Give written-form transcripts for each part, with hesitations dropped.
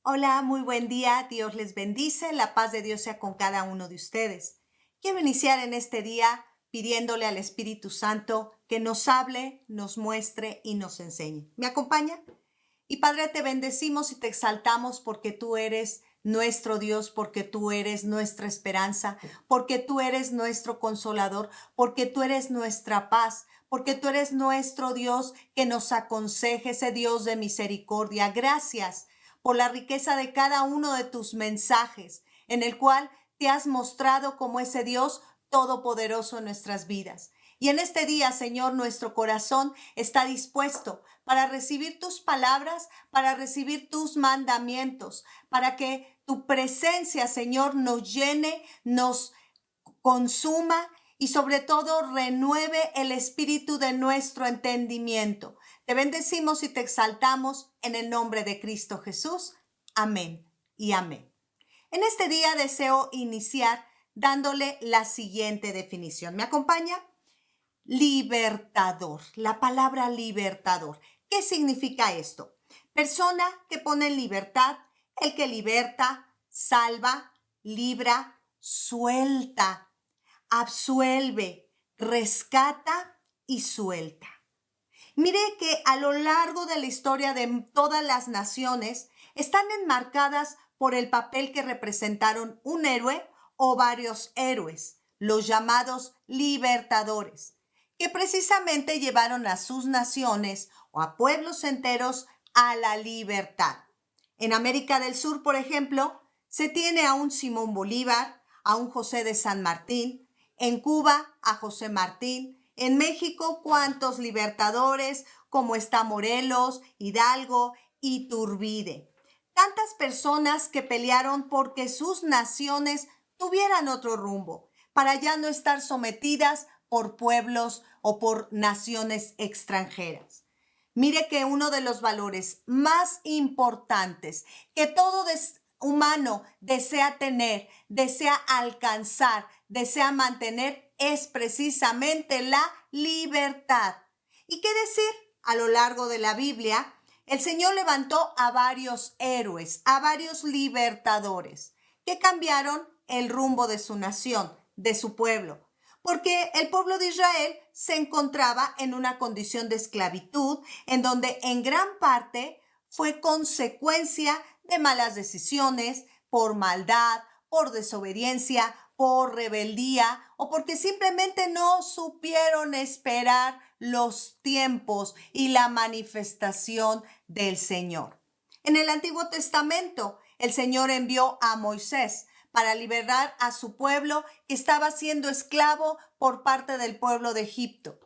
Hola, muy buen día. Dios les bendice. La paz de Dios sea con cada uno de ustedes. Quiero iniciar en este día pidiéndole al Espíritu Santo que nos hable, nos muestre y nos enseñe. ¿Me acompaña? Y Padre, te bendecimos y te exaltamos porque tú eres nuestro Dios, porque tú eres nuestra esperanza, porque tú eres nuestro consolador, porque tú eres nuestra paz, porque tú eres nuestro Dios que nos aconseja, ese Dios de misericordia. Gracias por la riqueza de cada uno de tus mensajes, en el cual te has mostrado como ese Dios todopoderoso en nuestras vidas. Y en este día, Señor, nuestro corazón está dispuesto para recibir tus palabras, para recibir tus mandamientos, para que tu presencia, Señor, nos llene, nos consuma y sobre todo renueve el espíritu de nuestro entendimiento. Te bendecimos y te exaltamos en el nombre de Cristo Jesús. Amén y amén. En este día deseo iniciar dándole la siguiente definición. ¿Me acompaña? Libertador, la palabra libertador. ¿Qué significa esto? Persona que pone en libertad, el que liberta, salva, libra, suelta, absuelve, rescata y suelta. Mire que a lo largo de la historia de todas las naciones están enmarcadas por el papel que representaron un héroe o varios héroes, los llamados libertadores, que precisamente llevaron a sus naciones o a pueblos enteros a la libertad. En América del Sur, por ejemplo, se tiene a un Simón Bolívar, a un José de San Martín, en Cuba a José Martín, en México cuántos libertadores como está Morelos, Hidalgo, Iturbide. Tantas personas que pelearon porque sus naciones tuvieran otro rumbo, para ya no estar sometidas por pueblos o por naciones extranjeras. Mire que uno de los valores más importantes que todo humano desea tener, desea alcanzar, desea mantener es precisamente la libertad. ¿Y qué decir? A lo largo de la Biblia, el Señor levantó a varios héroes, a varios libertadores que cambiaron el rumbo de su nación, de su pueblo, porque el pueblo de Israel se encontraba en una condición de esclavitud, en donde en gran parte fue consecuencia de malas decisiones, por maldad, por desobediencia, por rebeldía o porque simplemente no supieron esperar los tiempos y la manifestación del Señor. En el Antiguo Testamento, el Señor envió a Moisés para liberar a su pueblo que estaba siendo esclavo por parte del pueblo de Egipto.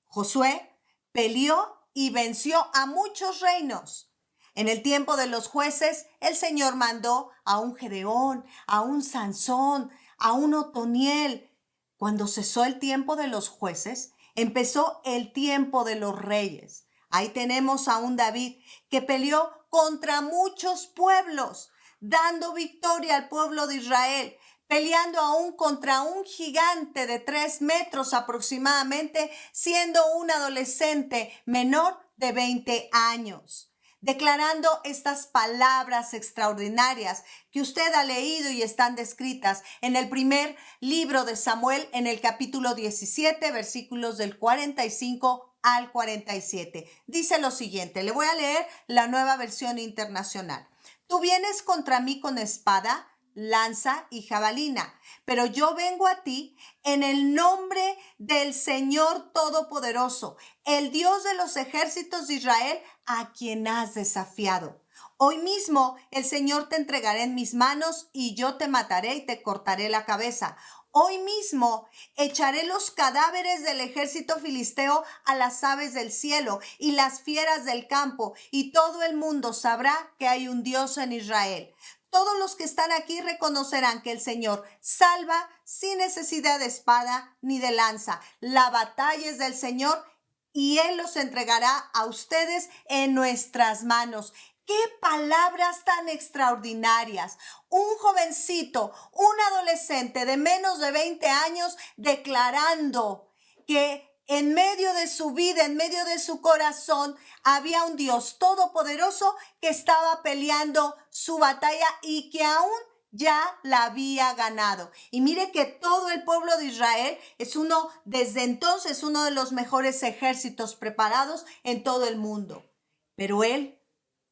Josué peleó y venció a muchos reinos. En el tiempo de los jueces, el Señor mandó a un Gedeón, a un Sansón, a un Otoniel. Cuando cesó el tiempo de los jueces, empezó el tiempo de los reyes. Ahí tenemos a un David que peleó contra muchos pueblos, dando victoria al pueblo de Israel, peleando aún contra un gigante de 3 metros aproximadamente, siendo un adolescente menor de 20 años. Declarando estas palabras extraordinarias que usted ha leído y están descritas en el primer libro de Samuel, en el capítulo 17, versículos del 45 al 47. Dice lo siguiente, le voy a leer la Nueva Versión Internacional. Tú vienes contra mí con espada, lanza y jabalina, pero yo vengo a ti en el nombre del Señor Todopoderoso, el Dios de los ejércitos de Israel, a quien has desafiado. Hoy mismo el Señor te entregará en mis manos y yo te mataré y te cortaré la cabeza. Hoy mismo echaré los cadáveres del ejército filisteo a las aves del cielo y las fieras del campo, y todo el mundo sabrá que hay un Dios en Israel. Todos los que están aquí reconocerán que el Señor salva sin necesidad de espada ni de lanza. La batalla es del Señor y Él los entregará a ustedes en nuestras manos. ¡Qué palabras tan extraordinarias! Un jovencito, un adolescente de menos de 20 años declarando que en medio de su vida, en medio de su corazón, había un Dios todopoderoso que estaba peleando su batalla y que aún ya la había ganado. Y mire que todo el pueblo de Israel es desde entonces, uno de los mejores ejércitos preparados en todo el mundo. Pero él,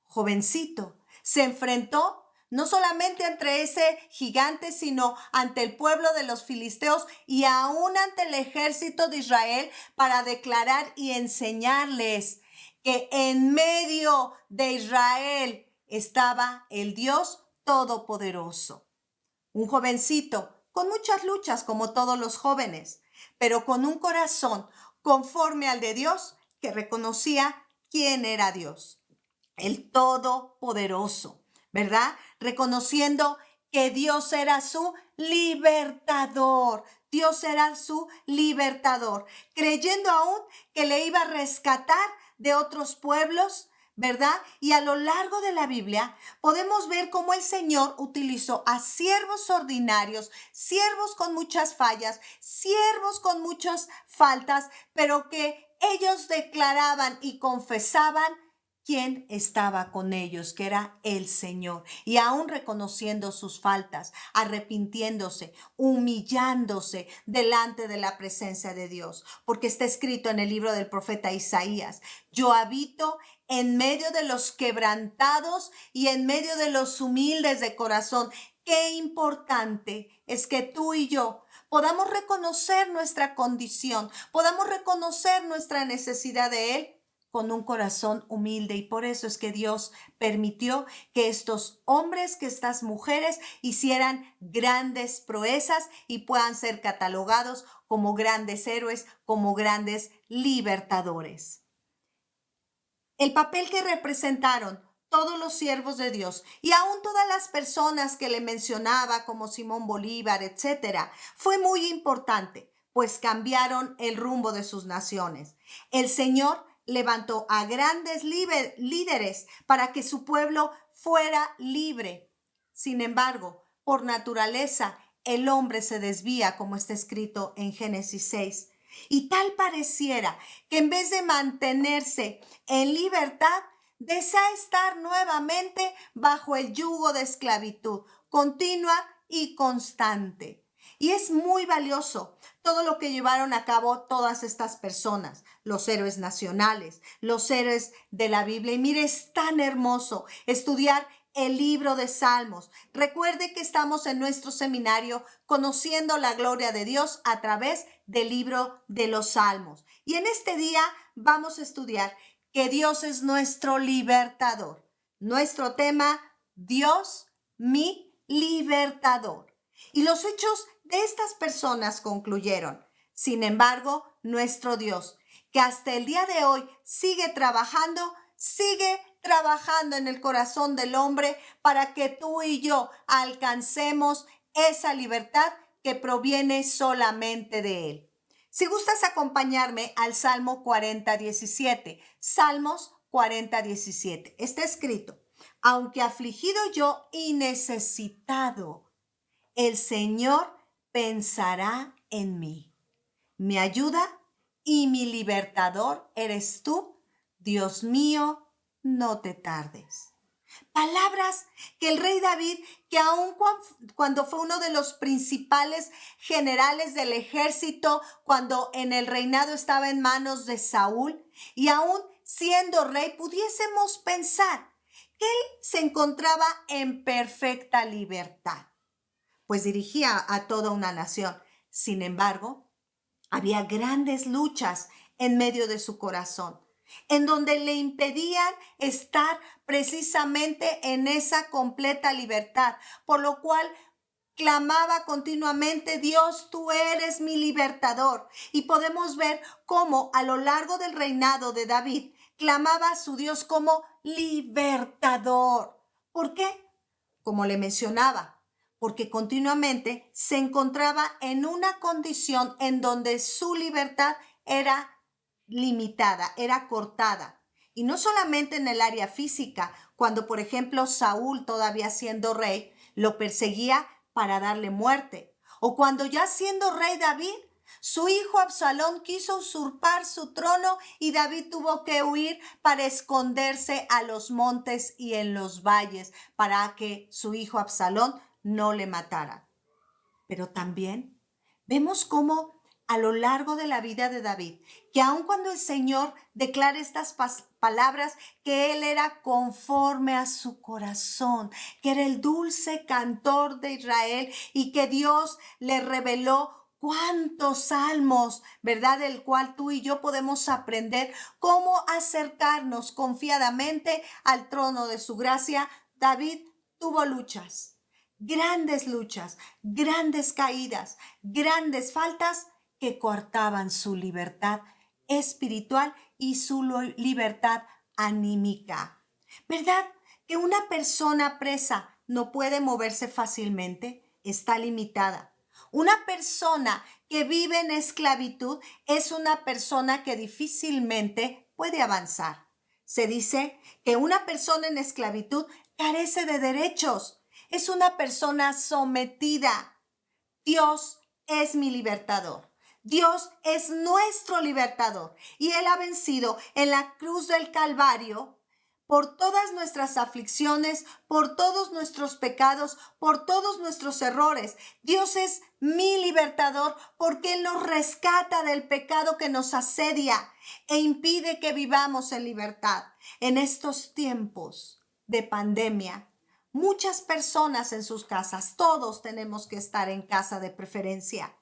jovencito, se enfrentó no solamente ante ese gigante, sino ante el pueblo de los filisteos y aún ante el ejército de Israel para declarar y enseñarles que en medio de Israel estaba el Dios Todopoderoso. Un jovencito con muchas luchas como todos los jóvenes, pero con un corazón conforme al de Dios que reconocía quién era Dios, el Todopoderoso, ¿verdad? Reconociendo que Dios era su libertador. Dios era su libertador, creyendo aún que le iba a rescatar de otros pueblos, ¿verdad? Y a lo largo de la Biblia podemos ver cómo el Señor utilizó a siervos ordinarios, siervos con muchas fallas, siervos con muchas faltas, pero que ellos declaraban y confesaban quién estaba con ellos, que era el Señor. Y aún reconociendo sus faltas, arrepintiéndose, humillándose delante de la presencia de Dios. Porque está escrito en el libro del profeta Isaías: yo habito en medio de los quebrantados y en medio de los humildes de corazón. Qué importante es que tú y yo podamos reconocer nuestra condición, podamos reconocer nuestra necesidad de Él con un corazón humilde. Y por eso es que Dios permitió que estos hombres, que estas mujeres hicieran grandes proezas y puedan ser catalogados como grandes héroes, como grandes libertadores. El papel que representaron todos los siervos de Dios y aún todas las personas que le mencionaba, como Simón Bolívar, etcétera, fue muy importante, pues cambiaron el rumbo de sus naciones. El Señor levantó a grandes líderes para que su pueblo fuera libre. Sin embargo, por naturaleza, el hombre se desvía, como está escrito en Génesis 6. Y tal pareciera que en vez de mantenerse en libertad, desea estar nuevamente bajo el yugo de esclavitud continua y constante. Y es muy valioso todo lo que llevaron a cabo todas estas personas, los héroes nacionales, los héroes de la Biblia. Y mire, es tan hermoso estudiar el libro de Salmos. Recuerde que estamos en nuestro seminario conociendo la gloria de Dios a través del libro de los Salmos. Y en este día vamos a estudiar que Dios es nuestro libertador. Nuestro tema: Dios, mi libertador. Y los hechos de estas personas concluyeron. Sin embargo, nuestro Dios, que hasta el día de hoy sigue trabajando en el corazón del hombre para que tú y yo alcancemos esa libertad que proviene solamente de Él. Si gustas acompañarme al Salmo 40:17, Salmos 40:17, está escrito: aunque afligido yo y necesitado, el Señor pensará en mí. Mi ayuda y mi libertador eres tú, Dios mío, no te tardes. Palabras que el rey David, que aun cuando fue uno de los principales generales del ejército, cuando en el reinado estaba en manos de Saúl, y aún siendo rey, pudiésemos pensar que él se encontraba en perfecta libertad, pues dirigía a toda una nación. Sin embargo, había grandes luchas en medio de su corazón, en donde le impedían estar precisamente en esa completa libertad, por lo cual clamaba continuamente: Dios, tú eres mi libertador. Y podemos ver cómo a lo largo del reinado de David clamaba a su Dios como libertador. ¿Por qué? Como le mencionaba, porque continuamente se encontraba en una condición en donde su libertad era limitada, era cortada. Y no solamente en el área física, cuando por ejemplo Saúl, todavía siendo rey, lo perseguía para darle muerte. O cuando ya siendo rey David, Su hijo Absalón quiso usurpar su trono y David tuvo que huir para esconderse a los montes y en los valles para que su hijo Absalón no le matara. Pero también vemos cómo a lo largo de la vida de David, que aun cuando el Señor declara estas palabras, que él era conforme a su corazón, que era el dulce cantor de Israel y que Dios le reveló cuántos salmos, ¿verdad? Del cual tú y yo podemos aprender cómo acercarnos confiadamente al trono de su gracia. David tuvo luchas, grandes caídas, grandes faltas que cortaban su libertad espiritual y su libertad anímica. ¿Verdad que una persona presa no puede moverse fácilmente? Está limitada. Una persona que vive en esclavitud es una persona que difícilmente puede avanzar. Se dice que una persona en esclavitud carece de derechos. Es una persona sometida. Dios es mi libertador. Dios es nuestro libertador y Él ha vencido en la cruz del Calvario por todas nuestras aflicciones, por todos nuestros pecados, por todos nuestros errores. Dios es mi libertador porque Él nos rescata del pecado que nos asedia e impide que vivamos en libertad. En estos tiempos de pandemia, muchas personas en sus casas, todos tenemos que estar en casa de preferencia,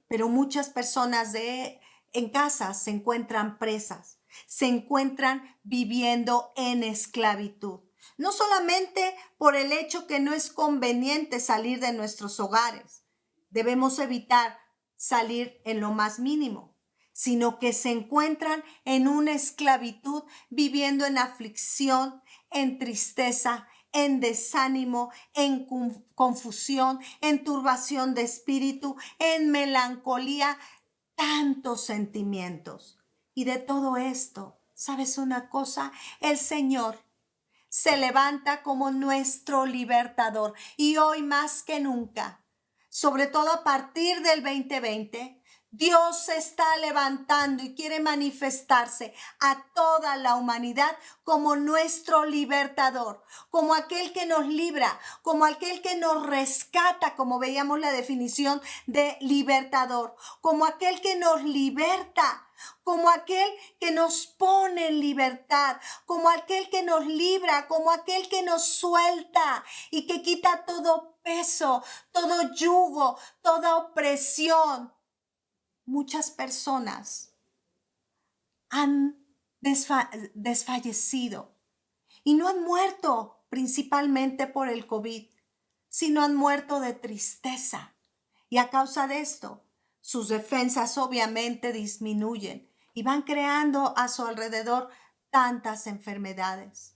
pero muchas personas en casa se encuentran presas, se encuentran viviendo en esclavitud. No solamente por el hecho que no es conveniente salir de nuestros hogares, debemos evitar salir en lo más mínimo, sino que se encuentran en una esclavitud, viviendo en aflicción, en tristeza, en desánimo, en confusión, en turbación de espíritu, en melancolía, tantos sentimientos. Y de todo esto, ¿sabes una cosa? El Señor se levanta como nuestro libertador y hoy más que nunca, sobre todo a partir del 2020, Dios se está levantando y quiere manifestarse a toda la humanidad como nuestro libertador, como aquel que nos libra, como aquel que nos rescata, como veíamos la definición de libertador, como aquel que nos liberta, como aquel que nos pone en libertad, como aquel que nos libra, como aquel que nos suelta y que quita todo peso, todo yugo, toda opresión. Muchas personas han desfallecido y no han muerto principalmente por el COVID, sino han muerto de tristeza. Y a causa de esto, sus defensas obviamente disminuyen y van creando a su alrededor tantas enfermedades.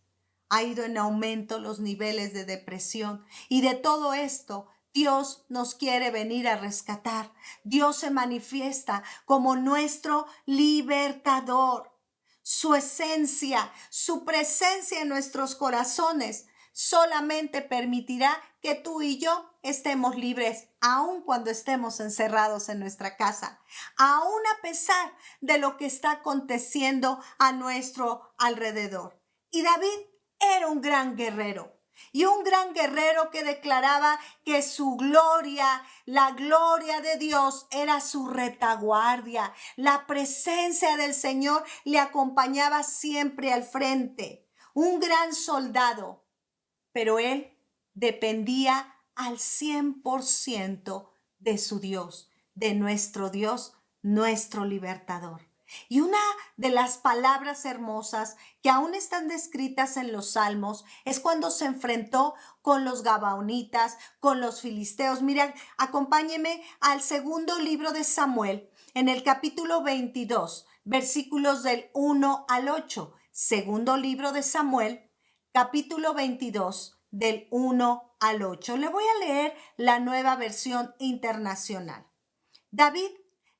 Ha ido en aumento los niveles de depresión y de todo esto Dios nos quiere venir a rescatar. Dios se manifiesta como nuestro libertador. Su esencia, su presencia en nuestros corazones solamente permitirá que tú y yo estemos libres, aun cuando estemos encerrados en nuestra casa, aun a pesar de lo que está aconteciendo a nuestro alrededor. Y David era un gran guerrero. Y un gran guerrero que declaraba que su gloria, la gloria de Dios, era su retaguardia. La presencia del Señor le acompañaba siempre al frente. Un gran soldado, pero él dependía al 100% de su Dios, nuestro libertador. Y una de las palabras hermosas que aún están descritas en los Salmos es cuando se enfrentó con los gabaonitas, con los filisteos. Miren, acompáñenme al segundo libro de Samuel, en el capítulo 22, versículos del 1 al 8. Segundo libro de Samuel, capítulo 22, del 1 al 8. Le voy a leer la Nueva Versión Internacional. David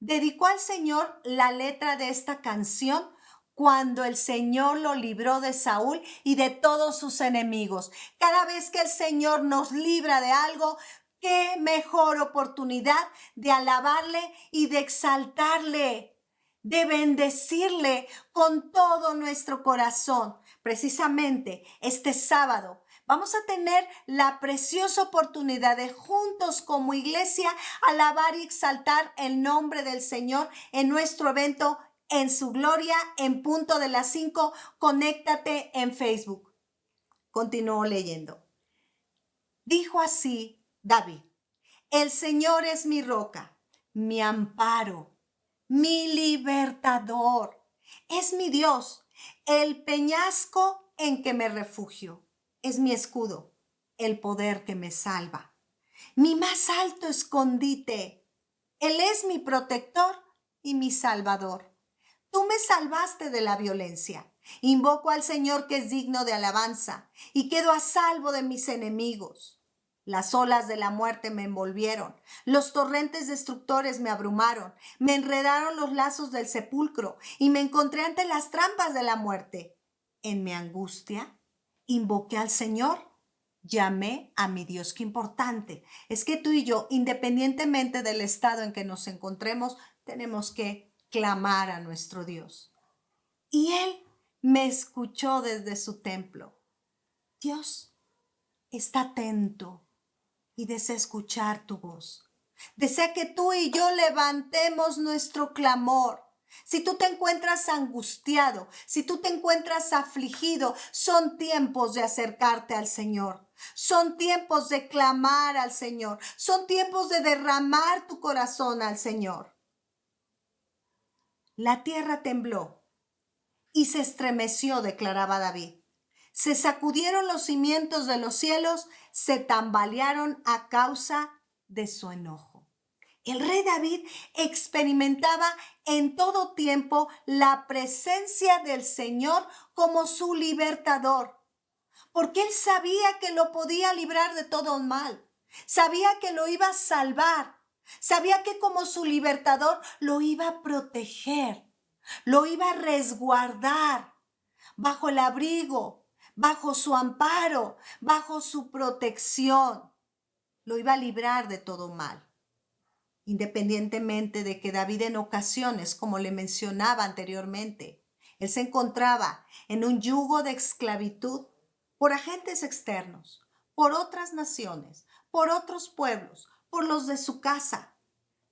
dedicó al Señor la letra de esta canción cuando el Señor lo libró de Saúl y de todos sus enemigos. Cada vez que el Señor nos libra de algo, qué mejor oportunidad de alabarle y de exaltarle, de bendecirle con todo nuestro corazón. Precisamente este sábado vamos a tener la preciosa oportunidad de juntos como iglesia alabar y exaltar el nombre del Señor en nuestro evento En su Gloria en punto de las 5. Conéctate en Facebook. Continúo leyendo. Dijo así David: el Señor es mi roca, mi amparo, mi libertador. Es mi Dios, el peñasco en que me refugio. Es mi escudo, el poder que me salva. Mi más alto escondite. Él es mi protector y mi salvador. Tú me salvaste de la violencia. Invoco al Señor que es digno de alabanza y quedo a salvo de mis enemigos. Las olas de la muerte me envolvieron, los torrentes destructores me abrumaron, me enredaron los lazos del sepulcro y me encontré ante las trampas de la muerte. En mi angustia, invoqué al Señor, llamé a mi Dios. Qué importante es que tú y yo, independientemente del estado en que nos encontremos, tenemos que clamar a nuestro Dios. Y Él me escuchó desde su templo. Dios está atento y desea escuchar tu voz. Desea que tú y yo levantemos nuestro clamor. Si tú te encuentras angustiado, si tú te encuentras afligido, son tiempos de acercarte al Señor. Son tiempos de clamar al Señor. Son tiempos de derramar tu corazón al Señor. La tierra tembló y se estremeció, declaraba David. Se sacudieron los cimientos de los cielos, se tambalearon a causa de su enojo. El rey David experimentaba en todo tiempo la presencia del Señor como su libertador, porque él sabía que lo podía librar de todo mal, sabía que lo iba a salvar, sabía que como su libertador lo iba a proteger, lo iba a resguardar bajo el abrigo, bajo su amparo, bajo su protección. Lo iba a librar de todo mal. Independientemente de que David en ocasiones, como le mencionaba anteriormente, él se encontraba en un yugo de esclavitud por agentes externos, por otras naciones, por otros pueblos, por los de su casa,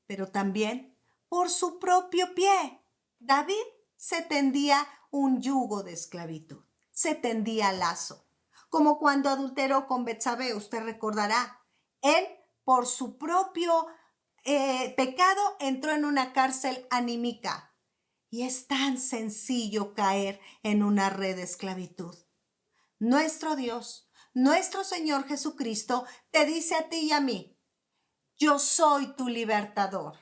pero también por su propio pie. David se tendía un yugo de esclavitud, se tendía lazo, como cuando adulteró con Betsabé, usted recordará. Él, por su propio pecado, entró en una cárcel anímica. Y es tan sencillo caer en una red de esclavitud. Nuestro Dios, nuestro Señor Jesucristo, te dice a ti y a mí: yo soy tu libertador.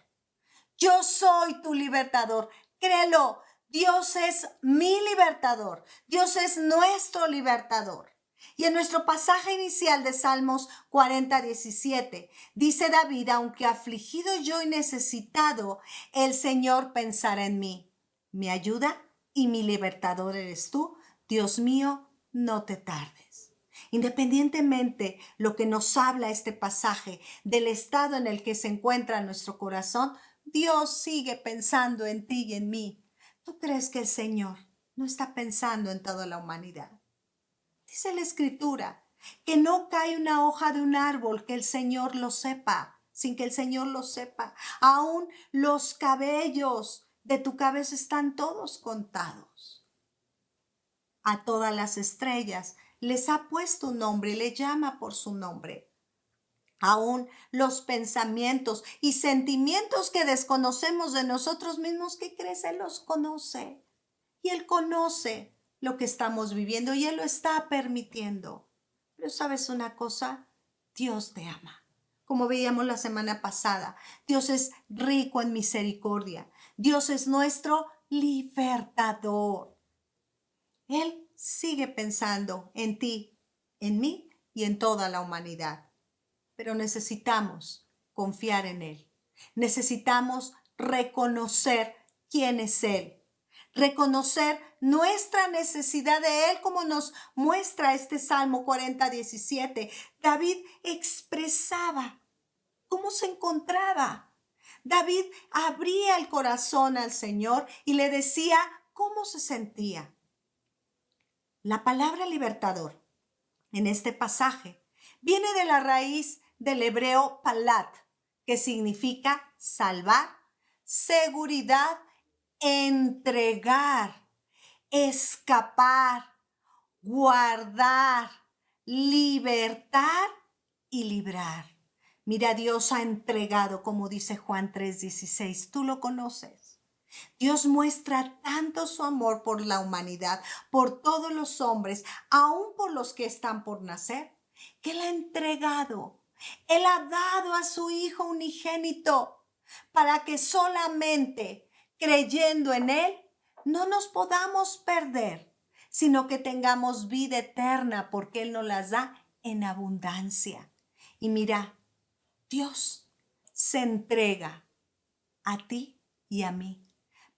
Yo soy tu libertador. Créelo, Dios es mi libertador. Dios es nuestro libertador. Y en nuestro pasaje inicial de Salmos 40:17, dice David: aunque afligido yo y necesitado, el Señor pensará en mí. Mi ayuda y mi libertador eres tú. Dios mío, no te tardes. Independientemente lo que nos habla este pasaje del estado en el que se encuentra nuestro corazón, Dios sigue pensando en ti y en mí. ¿Tú crees que el Señor no está pensando en toda la humanidad? Dice la Escritura que no cae una hoja de un árbol que el Señor lo sepa, sin que el Señor lo sepa. Aún los cabellos de tu cabeza están todos contados. A todas las estrellas les ha puesto un nombre y le llama por su nombre. Aún los pensamientos y sentimientos que desconocemos de nosotros mismos, ¿qué crees? Él los conoce. Y Él conoce lo que estamos viviendo y Él lo está permitiendo. Pero ¿sabes una cosa? Dios te ama. Como veíamos la semana pasada, Dios es rico en misericordia. Dios es nuestro libertador. Él sigue pensando en ti, en mí y en toda la humanidad. Pero necesitamos confiar en Él. Necesitamos reconocer quién es Él. Reconocer nuestra necesidad de Él, como nos muestra este Salmo 40:17. David expresaba ¿Cómo se encontraba? David abría el corazón al Señor y le decía cómo se sentía. La palabra libertador en este pasaje viene de la raíz del hebreo palat, que significa salvar, seguridad, entregar, escapar, guardar, libertar y librar. Mira, Dios ha entregado, como dice Juan 3:16, tú lo conoces. Dios muestra tanto su amor por la humanidad, por todos los hombres, aun por los que están por nacer, que Él ha entregado. Él ha dado a su Hijo unigénito para que solamente creyendo en Él no nos podamos perder, sino que tengamos vida eterna porque Él nos las da en abundancia. Y mira, Dios se entrega a ti y a mí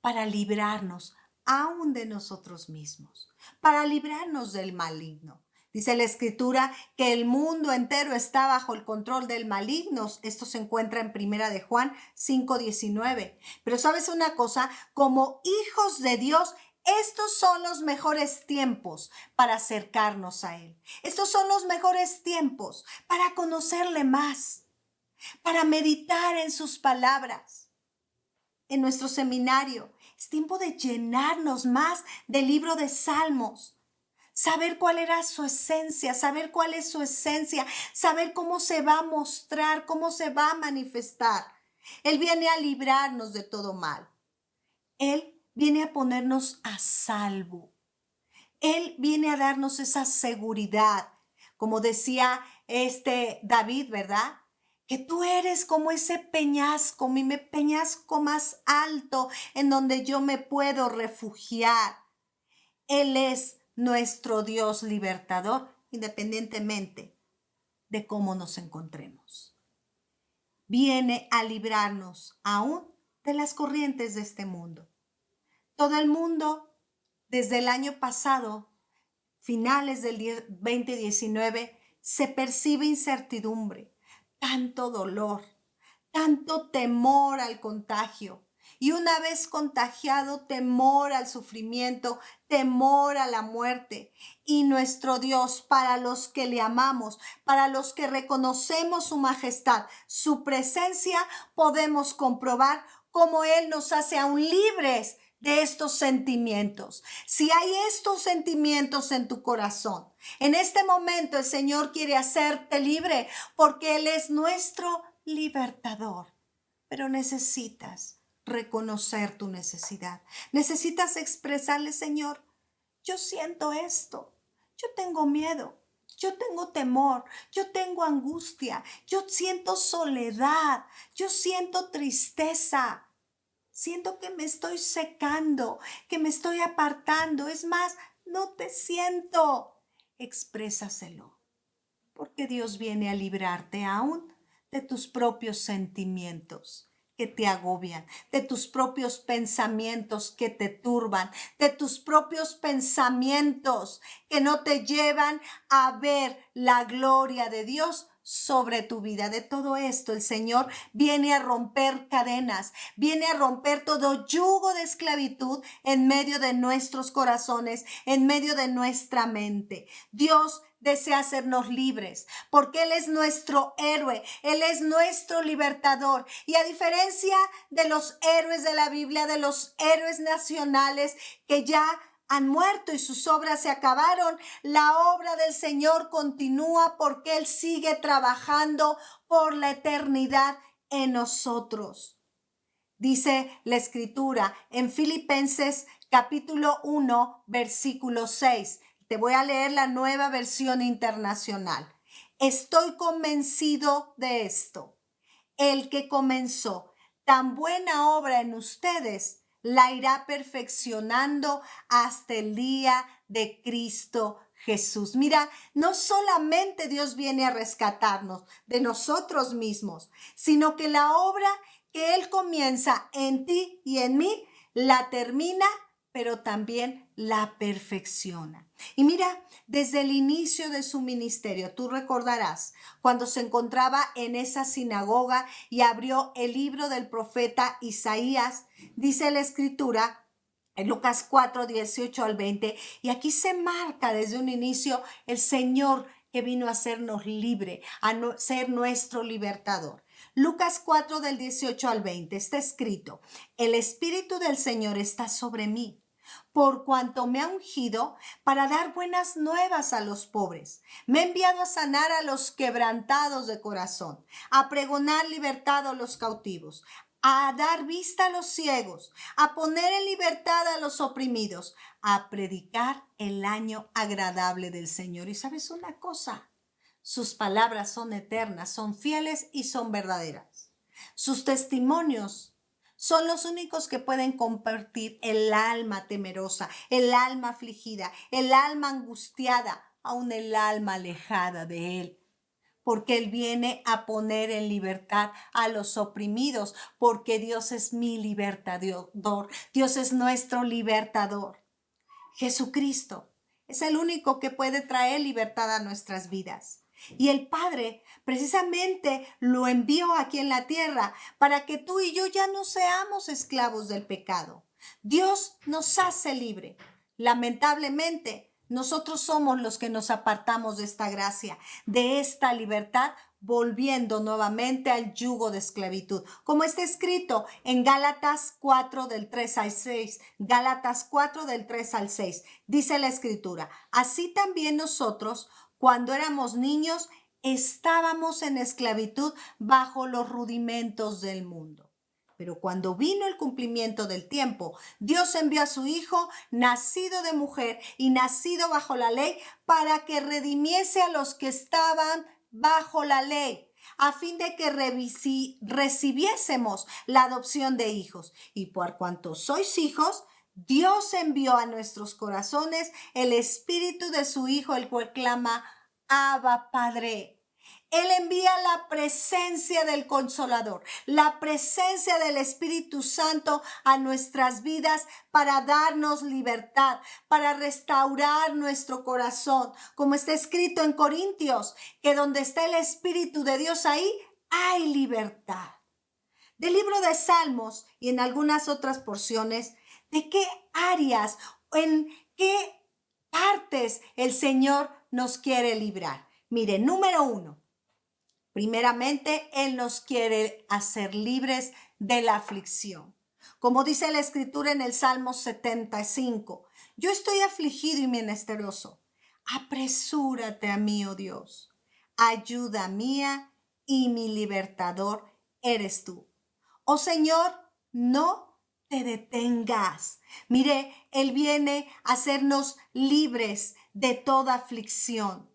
para librarnos aún de nosotros mismos, para librarnos del maligno. Dice la Escritura que el mundo entero está bajo el control del maligno. Esto se encuentra en Primera de Juan 5:19. Pero ¿sabes una cosa? Como hijos de Dios, estos son los mejores tiempos para acercarnos a Él. Estos son los mejores tiempos para conocerle más, para meditar en sus palabras. En nuestro seminario es tiempo de llenarnos más del libro de Salmos, saber cuál era su esencia, saber cuál es su esencia, saber cómo se va a mostrar, cómo se va a manifestar. Él viene a librarnos de todo mal. Él viene a ponernos a salvo. Él viene a darnos esa seguridad. Como decía David, ¿verdad? Que tú eres como ese peñasco, mi peñasco más alto en donde yo me puedo refugiar. Él es nuestro Dios libertador, independientemente de cómo nos encontremos. Viene a librarnos aún de las corrientes de este mundo. Todo el mundo, desde el año pasado, finales del 2019, se percibe incertidumbre, tanto dolor, tanto temor al contagio. Y una vez contagiado, temor al sufrimiento, temor a la muerte. Y nuestro Dios, para los que le amamos, para los que reconocemos su majestad, su presencia, podemos comprobar cómo Él nos hace aún libres de estos sentimientos. Si hay estos sentimientos en tu corazón, en este momento el Señor quiere hacerte libre porque Él es nuestro libertador. Pero necesitas reconocer tu necesidad. Necesitas expresarle, Señor, yo siento esto, yo tengo miedo, yo tengo temor, yo tengo angustia, yo siento soledad, yo siento tristeza. Siento que me estoy secando, que me estoy apartando. Es más, no te siento. Exprésaselo, porque Dios viene a librarte aún de tus propios sentimientos que te agobian, de tus propios pensamientos que te turban, de tus propios pensamientos que no te llevan a ver la gloria de Dios sobre tu vida. De todo esto el Señor viene a romper cadenas, viene a romper todo yugo de esclavitud en medio de nuestros corazones, en medio de nuestra mente. Dios desea hacernos libres, porque Él es nuestro héroe, Él es nuestro libertador. Y a diferencia de los héroes de la Biblia, de los héroes nacionales que ya han muerto y sus obras se acabaron, la obra del Señor continúa porque Él sigue trabajando por la eternidad en nosotros. Dice la Escritura en Filipenses capítulo 1, versículo 6. Te voy a leer la Nueva Versión Internacional. Estoy convencido de esto. El que comenzó tan buena obra en ustedes, la irá perfeccionando hasta el día de Cristo Jesús. Mira, no solamente Dios viene a rescatarnos de nosotros mismos, sino que la obra que Él comienza en ti y en mí, la termina pero también la perfecciona. Y mira, desde el inicio de su ministerio, tú recordarás cuando se encontraba en esa sinagoga y abrió el libro del profeta Isaías, dice la escritura en Lucas 4, 18 al 20, y aquí se marca desde un inicio el Señor que vino a hacernos libre, ser nuestro libertador. Lucas 4 del 18 al 20 está escrito: el Espíritu del Señor está sobre mí, por cuanto me ha ungido para dar buenas nuevas a los pobres. Me ha enviado a sanar a los quebrantados de corazón, a pregonar libertad a los cautivos, a dar vista a los ciegos, a poner en libertad a los oprimidos, a predicar el año agradable del Señor. Y sabes una cosa, sus palabras son eternas, son fieles y son verdaderas. Sus testimonios son los únicos que pueden compartir el alma temerosa, el alma afligida, el alma angustiada, aún el alma alejada de Él. Porque Él viene a poner en libertad a los oprimidos, porque Dios es mi libertador, Dios es nuestro libertador. Jesucristo es el único que puede traer libertad a nuestras vidas. Y el Padre precisamente lo envió aquí en la tierra para que tú y yo ya no seamos esclavos del pecado. Dios nos hace libre. Lamentablemente, nosotros somos los que nos apartamos de esta gracia, de esta libertad, volviendo nuevamente al yugo de esclavitud. Como está escrito en Gálatas 4 del 3 al 6. Gálatas 4 del 3 al 6. Dice la escritura: así también nosotros, cuando éramos niños, estábamos en esclavitud bajo los rudimentos del mundo. Pero cuando vino el cumplimiento del tiempo, Dios envió a su Hijo, nacido de mujer y nacido bajo la ley, para que redimiese a los que estaban bajo la ley, a fin de que recibiésemos la adopción de hijos. Y por cuanto sois hijos, Dios envió a nuestros corazones el espíritu de su Hijo, el cual clama: Abba, Padre. Él envía la presencia del Consolador, la presencia del Espíritu Santo a nuestras vidas para darnos libertad, para restaurar nuestro corazón. Como está escrito en Corintios, que donde está el Espíritu de Dios, ahí hay libertad. Del libro de Salmos y en algunas otras porciones, ¿de qué áreas, en qué partes el Señor nos quiere librar? Mire, número 1. Primeramente, Él nos quiere hacer libres de la aflicción. Como dice la Escritura en el Salmo 75, yo estoy afligido y menesteroso. Apresúrate a mí, oh Dios. Ayuda mía y mi libertador eres tú. Oh Señor, no te detengas. Mire, Él viene a hacernos libres de toda aflicción.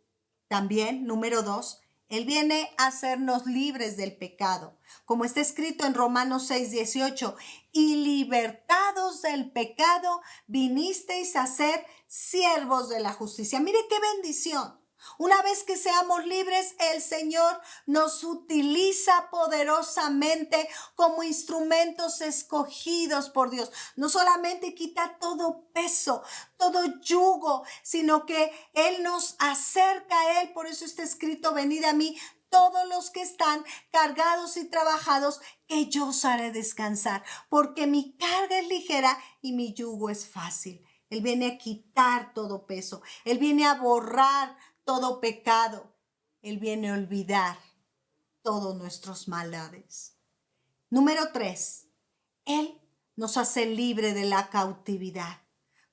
También, número 2, Él viene a hacernos libres del pecado. Como está escrito en Romanos 6, 18, y libertados del pecado, vinisteis a ser siervos de la justicia. Mire qué bendición. Una vez que seamos libres, el Señor nos utiliza poderosamente como instrumentos escogidos por Dios. No solamente quita todo peso, todo yugo, sino que Él nos acerca a Él. Por eso está escrito: venid a mí todos los que están cargados y trabajados, que yo os haré descansar, porque mi carga es ligera y mi yugo es fácil. Él viene a quitar todo peso. Él viene a borrar todo pecado. Él viene a olvidar todos nuestros maldades. Número 3, Él nos hace libre de la cautividad.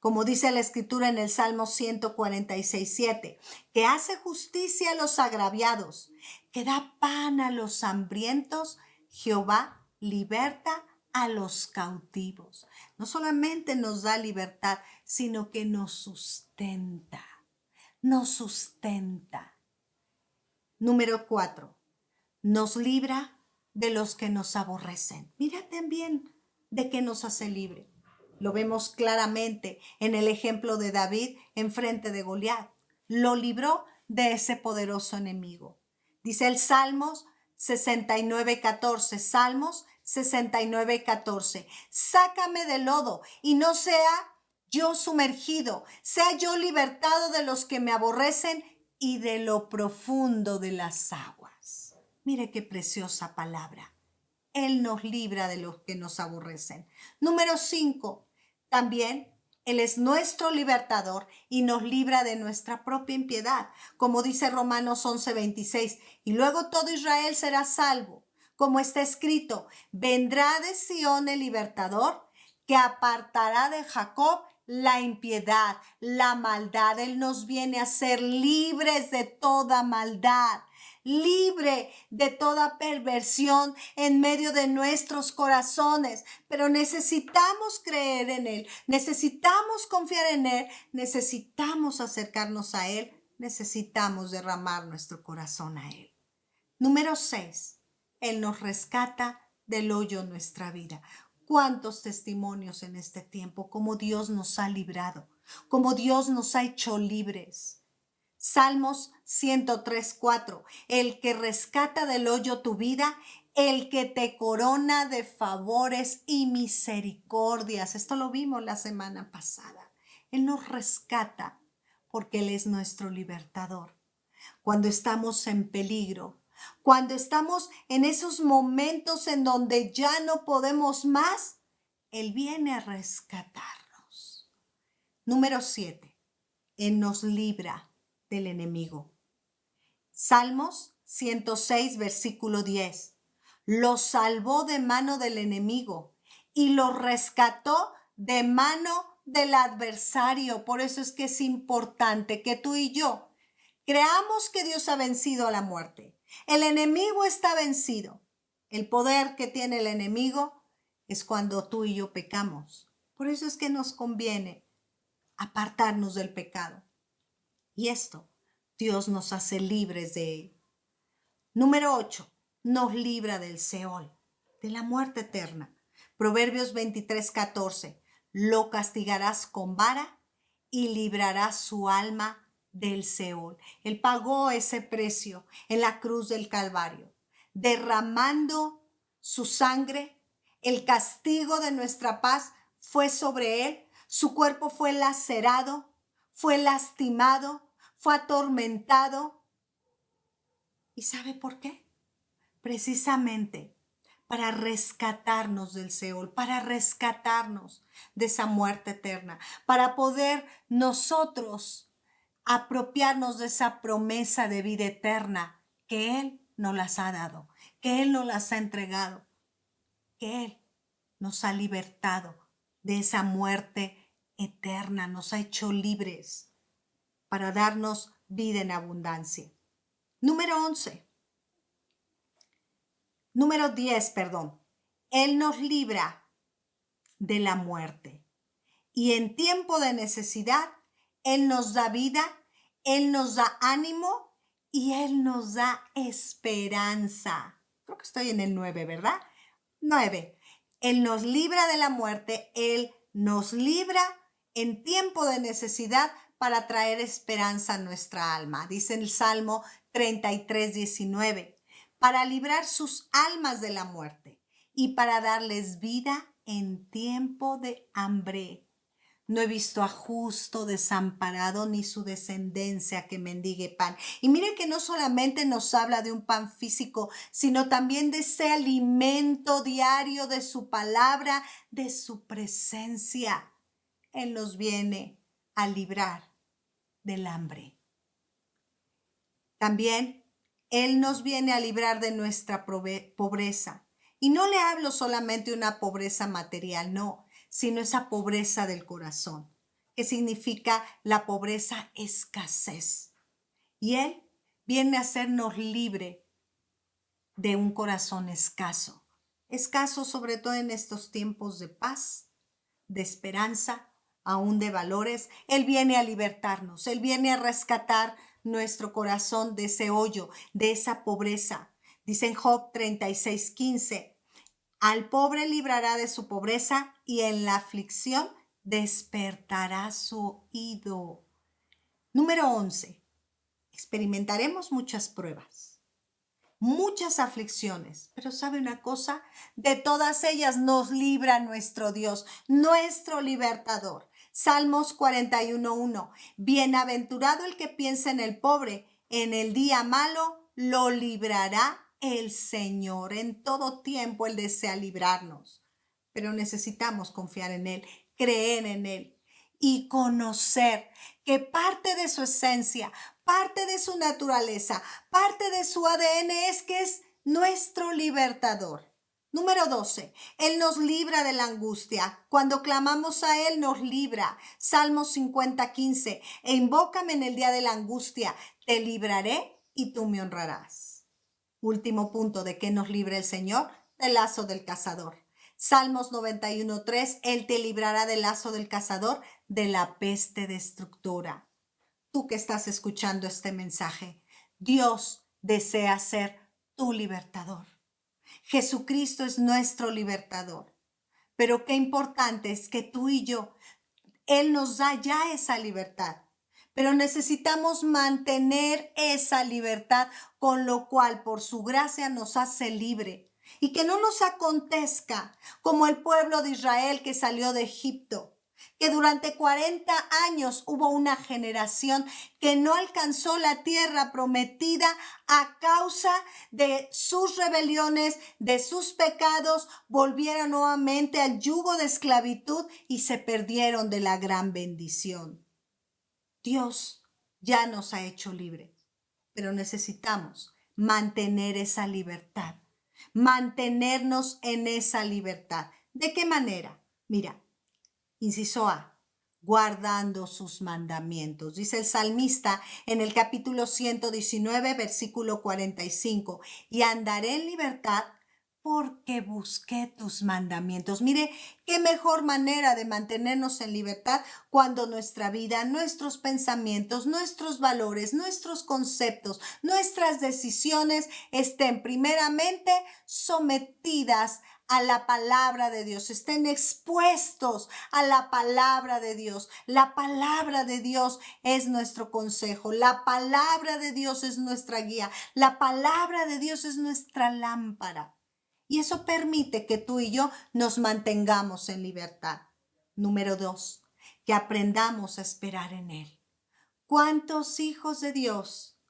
Como dice la Escritura en el Salmo 146, 7, que hace justicia a los agraviados, que da pan a los hambrientos, Jehová liberta a los cautivos. No solamente nos da libertad, sino que nos sustenta. Nos sustenta. Número 4, nos libra de los que nos aborrecen. Mira también de qué nos hace libre. Lo vemos claramente en el ejemplo de David en frente de Goliat. Lo libró de ese poderoso enemigo. Dice el Salmos 69, 14. Salmos 69, 14. Sácame del lodo y no sea yo sumergido, sea yo libertado de los que me aborrecen y de lo profundo de las aguas. Mire qué preciosa palabra. Él nos libra de los que nos aborrecen. Número 5. También Él es nuestro libertador y nos libra de nuestra propia impiedad. Como dice Romanos 11:26. Y luego todo Israel será salvo. Como está escrito, vendrá de Sión el libertador que apartará de Jacob la impiedad, la maldad. Él nos viene a ser libres de toda maldad, libre de toda perversión en medio de nuestros corazones. Pero necesitamos creer en Él, necesitamos confiar en Él, necesitamos acercarnos a Él, necesitamos derramar nuestro corazón a Él. Número 6. Él nos rescata del hoyo en nuestra vida. ¿Cuántos testimonios en este tiempo? Cómo Dios nos ha librado, cómo Dios nos ha hecho libres. Salmos 103:4. El que rescata del hoyo tu vida, el que te corona de favores y misericordias. Esto lo vimos la semana pasada. Él nos rescata porque Él es nuestro libertador. Cuando estamos en peligro, cuando estamos en esos momentos en donde ya no podemos más, Él viene a rescatarnos. Número 7. Él nos libra del enemigo. Salmos 106, versículo 10. Los salvó de mano del enemigo y los rescató de mano del adversario. Por eso es que es importante que tú y yo creamos que Dios ha vencido a la muerte. El enemigo está vencido. El poder que tiene el enemigo es cuando tú y yo pecamos. Por eso es que nos conviene apartarnos del pecado. Y esto, Dios nos hace libres de él. Número 8. Nos libra del Seol, de la muerte eterna. Proverbios 23:14. Lo castigarás con vara y librarás su alma del Seol. Él pagó ese precio en la cruz del Calvario, derramando su sangre. El castigo de nuestra paz fue sobre él. Su cuerpo fue lacerado, fue lastimado, fue atormentado. ¿Y sabe por qué? Precisamente para rescatarnos del Seol, para rescatarnos de esa muerte eterna, para poder nosotros apropiarnos de esa promesa de vida eterna que Él nos las ha dado, que Él nos las ha entregado, que Él nos ha libertado de esa muerte eterna, nos ha hecho libres para darnos vida en abundancia. Número 10, perdón. Él nos libra de la muerte. Y en tiempo de necesidad, Él nos da vida, Él nos da ánimo y Él nos da esperanza. Creo que estoy en el 9, ¿verdad? 9. Él nos libra de la muerte, Él nos libra en tiempo de necesidad para traer esperanza a nuestra alma. Dice el Salmo 33:19. Para librar sus almas de la muerte y para darles vida en tiempo de hambre. No he visto a justo desamparado ni su descendencia que mendigue pan. Y mire que no solamente nos habla de un pan físico, sino también de ese alimento diario de su palabra, de su presencia. Él nos viene a librar del hambre. También Él nos viene a librar de nuestra pobreza. Y no le hablo solamente de una pobreza material, no, sino esa pobreza del corazón, que significa la pobreza escasez. Y Él viene a hacernos libre de un corazón escaso. Escaso sobre todo en estos tiempos de paz, de esperanza, aún de valores. Él viene a libertarnos, Él viene a rescatar nuestro corazón de ese hoyo, de esa pobreza. Dice en Job 36:15, al pobre librará de su pobreza y en la aflicción despertará su oído. Número 11. Experimentaremos muchas pruebas, muchas aflicciones, pero ¿sabe una cosa? De todas ellas nos libra nuestro Dios, nuestro libertador. Salmos 41:1. Bienaventurado el que piensa en el pobre, en el día malo lo librará el Señor. En todo tiempo Él desea librarnos, pero necesitamos confiar en Él, creer en Él y conocer que parte de su esencia, parte de su naturaleza, parte de su ADN es que es nuestro libertador. Número 12. Él nos libra de la angustia. Cuando clamamos a Él, nos libra. Salmos 50:15. E invócame en el día de la angustia. Te libraré y tú me honrarás. Último punto de que nos libre el Señor, del lazo del cazador. Salmos 91:3. Él te librará del lazo del cazador, de la peste destructora. Tú que estás escuchando este mensaje, Dios desea ser tu libertador. Jesucristo es nuestro libertador. Pero qué importante es que tú y yo, Él nos da ya esa libertad. Pero necesitamos mantener esa libertad, con lo cual por su gracia nos hace libre. Y que no nos acontezca como el pueblo de Israel que salió de Egipto, que durante 40 años hubo una generación que no alcanzó la tierra prometida a causa de sus rebeliones, de sus pecados, volvieron nuevamente al yugo de esclavitud y se perdieron de la gran bendición. Dios ya nos ha hecho libres, pero necesitamos mantener esa libertad, mantenernos en esa libertad. ¿De qué manera? Mira, inciso A, guardando sus mandamientos. Dice el salmista en el capítulo 119, versículo 45, y andaré en libertad porque busqué tus mandamientos. Mire, qué mejor manera de mantenernos en libertad cuando nuestra vida, nuestros pensamientos, nuestros valores, nuestros conceptos, nuestras decisiones estén primeramente sometidas a la palabra de Dios, estén expuestos a la palabra de Dios. La palabra de Dios es nuestro consejo, la palabra de Dios es nuestra guía, la palabra de Dios es nuestra lámpara. Y eso permite que tú y yo nos mantengamos en libertad. Número 2, que aprendamos a esperar en Él. ¿Cuántos hijos de Dios,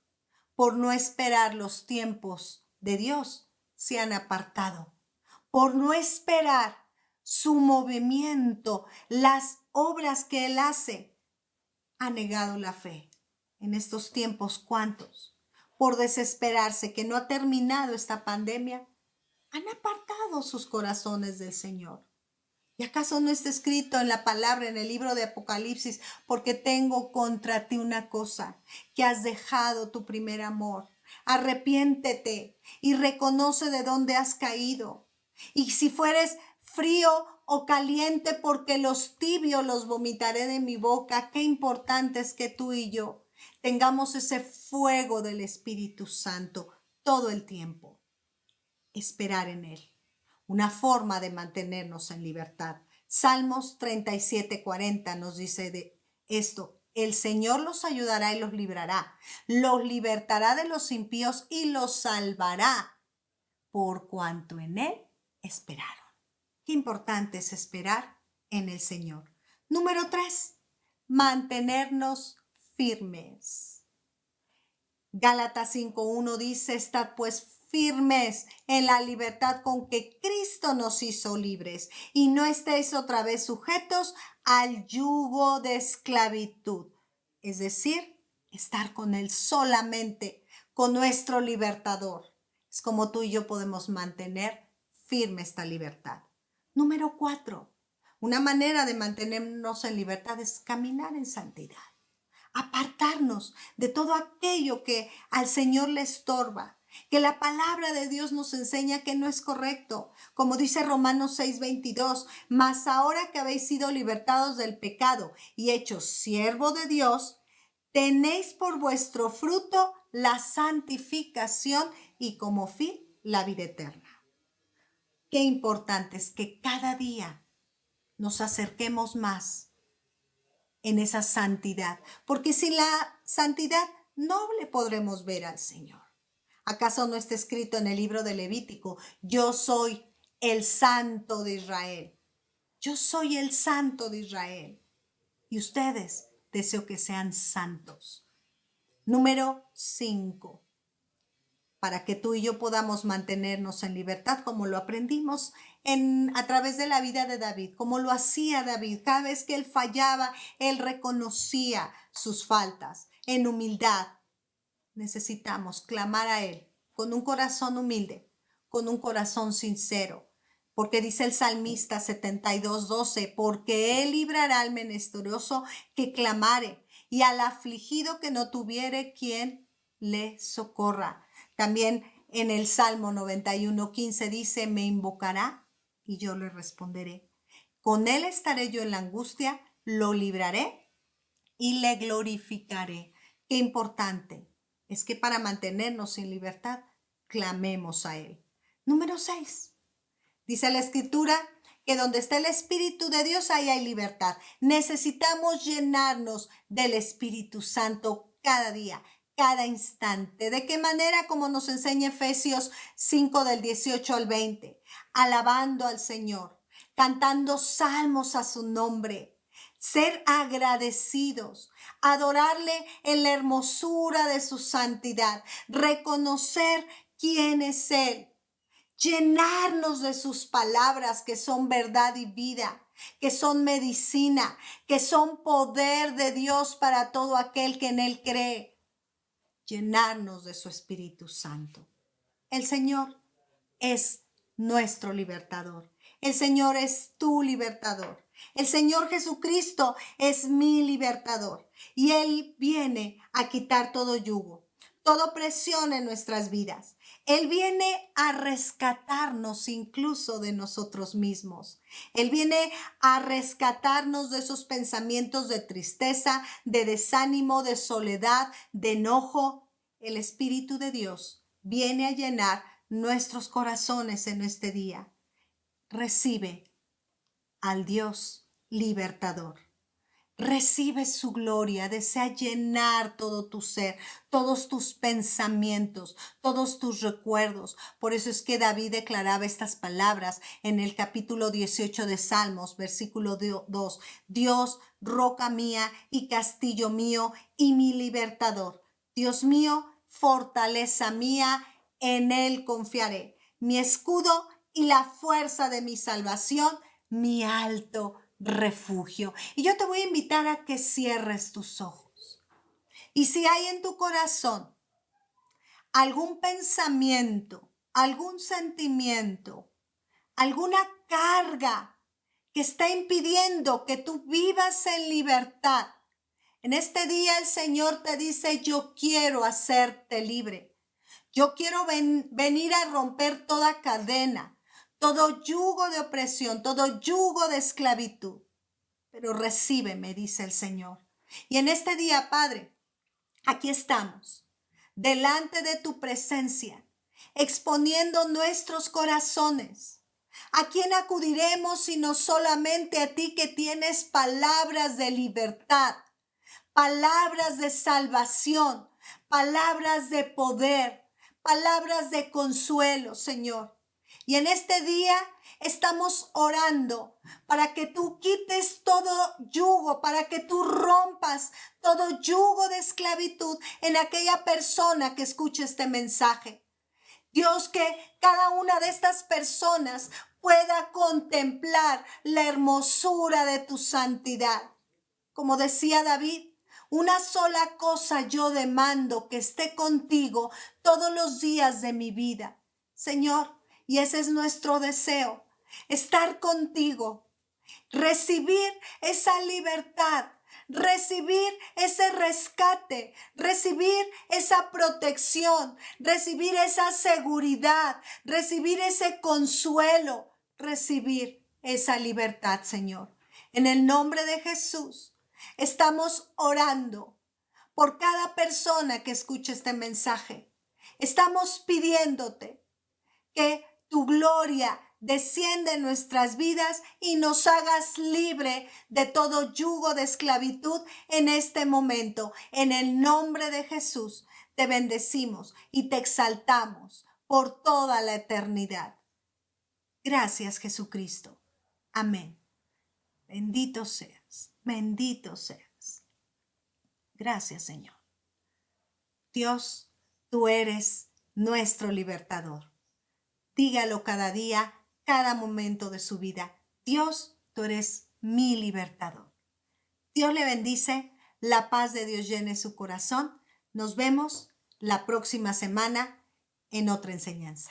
por no esperar los tiempos de Dios, se han apartado? Por no esperar su movimiento, las obras que Él hace, ha negado la fe. En estos tiempos, ¿cuántos? Por desesperarse que no ha terminado esta pandemia, han apartado sus corazones del Señor. ¿Y acaso no está escrito en la palabra, en el libro de Apocalipsis? Porque tengo contra ti una cosa, que has dejado tu primer amor. Arrepiéntete y reconoce de dónde has caído. Y si fueres frío o caliente, porque los tibios los vomitaré de mi boca. Qué importante es que tú y yo tengamos ese fuego del Espíritu Santo todo el tiempo. Esperar en Él, una forma de mantenernos en libertad. Salmos 37:40 nos dice de esto: el Señor los ayudará y los librará, los libertará de los impíos y los salvará, por cuanto en Él esperaron. Qué importante es esperar en el Señor. Número 3, mantenernos firmes. Gálatas 5:1 dice: estad pues firmes en la libertad con que Cristo nos hizo libres, y no estéis otra vez sujetos al yugo de esclavitud. Es decir, estar con Él solamente, con nuestro libertador. Es como tú y yo podemos mantener firme esta libertad. Número 4, una manera de mantenernos en libertad es caminar en santidad. Apartarnos de todo aquello que al Señor le estorba, que la palabra de Dios nos enseña que no es correcto. Como dice Romanos 6:22, mas ahora que habéis sido libertados del pecado y hechos siervo de Dios, tenéis por vuestro fruto la santificación y como fin la vida eterna. Qué importante es que cada día nos acerquemos más en esa santidad, porque sin la santidad no le podremos ver al Señor. ¿Acaso no está escrito en el libro de Levítico: yo soy el santo de Israel? Yo soy el santo de Israel. y ustedes deseo que sean santos. Número 5. Para que tú y yo podamos mantenernos en libertad, como lo aprendimos a través de la vida de David, como lo hacía David. Cada vez que él fallaba, él reconocía sus faltas en humildad. Necesitamos clamar a él con un corazón humilde, con un corazón sincero. Porque dice el salmista 72:12, porque él librará al menesteroso que clamare y al afligido que no tuviere quien le socorra. También en el Salmo 91:15 dice, me invocará y yo le responderé. Con él estaré yo en la angustia, lo libraré y le glorificaré. Qué importante es que para mantenernos en libertad, clamemos a él. Número 6. Dice la Escritura que donde está el Espíritu de Dios, ahí hay libertad. Necesitamos llenarnos del Espíritu Santo cada día, cada instante. ¿De qué manera? Como nos enseña Efesios 5 del 18 al 20. Alabando al Señor, cantando salmos a su nombre, ser agradecidos, adorarle en la hermosura de su santidad, reconocer quién es Él. Llenarnos de sus palabras que son verdad y vida, que son medicina, que son poder de Dios para todo aquel que en Él cree. Llenarnos de su Espíritu Santo. El Señor es nuestro libertador. El Señor es tu libertador. El Señor Jesucristo es mi libertador. Y Él viene a quitar todo yugo, toda opresión en nuestras vidas. Él viene a rescatarnos incluso de nosotros mismos. Él viene a rescatarnos de esos pensamientos de tristeza, de desánimo, de soledad, de enojo. El Espíritu de Dios viene a llenar nuestros corazones en este día. Recibe al Dios libertador. Recibe su gloria, desea llenar todo tu ser, todos tus pensamientos, todos tus recuerdos. Por eso es que David declaraba estas palabras en el capítulo 18 de Salmos, versículo 2. Dios, roca mía y castillo mío y mi libertador. Dios mío, fortaleza mía, en él confiaré. Mi escudo y la fuerza de mi salvación, mi alto refugio. Y yo te voy a invitar a que cierres tus ojos. Y si hay en tu corazón algún pensamiento, algún sentimiento, alguna carga que está impidiendo que tú vivas en libertad, en este día el Señor te dice, yo quiero hacerte libre. Yo quiero venir a romper toda cadena, todo yugo de opresión, todo yugo de esclavitud. Pero recíbeme, dice el Señor. Y en este día, Padre, aquí estamos, delante de tu presencia, exponiendo nuestros corazones. ¿A quién acudiremos sino solamente a ti que tienes palabras de libertad, palabras de salvación, palabras de poder, palabras de consuelo, Señor? Y en este día estamos orando para que tú quites todo yugo, para que tú rompas todo yugo de esclavitud en aquella persona que escuche este mensaje. Dios, que cada una de estas personas pueda contemplar la hermosura de tu santidad. Como decía David, una sola cosa yo demando, que esté contigo todos los días de mi vida. Señor, y ese es nuestro deseo, estar contigo, recibir esa libertad, recibir ese rescate, recibir esa protección, recibir esa seguridad, recibir ese consuelo, recibir esa libertad, Señor. En el nombre de Jesús, estamos orando por cada persona que escuche este mensaje. Estamos pidiéndote que tu gloria descienda en nuestras vidas y nos hagas libre de todo yugo de esclavitud en este momento. En el nombre de Jesús te bendecimos y te exaltamos por toda la eternidad. Gracias, Jesucristo. Amén. Bendito seas. Bendito seas. Gracias, Señor. Dios, tú eres nuestro libertador. Dígalo cada día, cada momento de su vida. Dios, tú eres mi libertador. Dios le bendice. La paz de Dios llene su corazón. Nos vemos la próxima semana en otra enseñanza.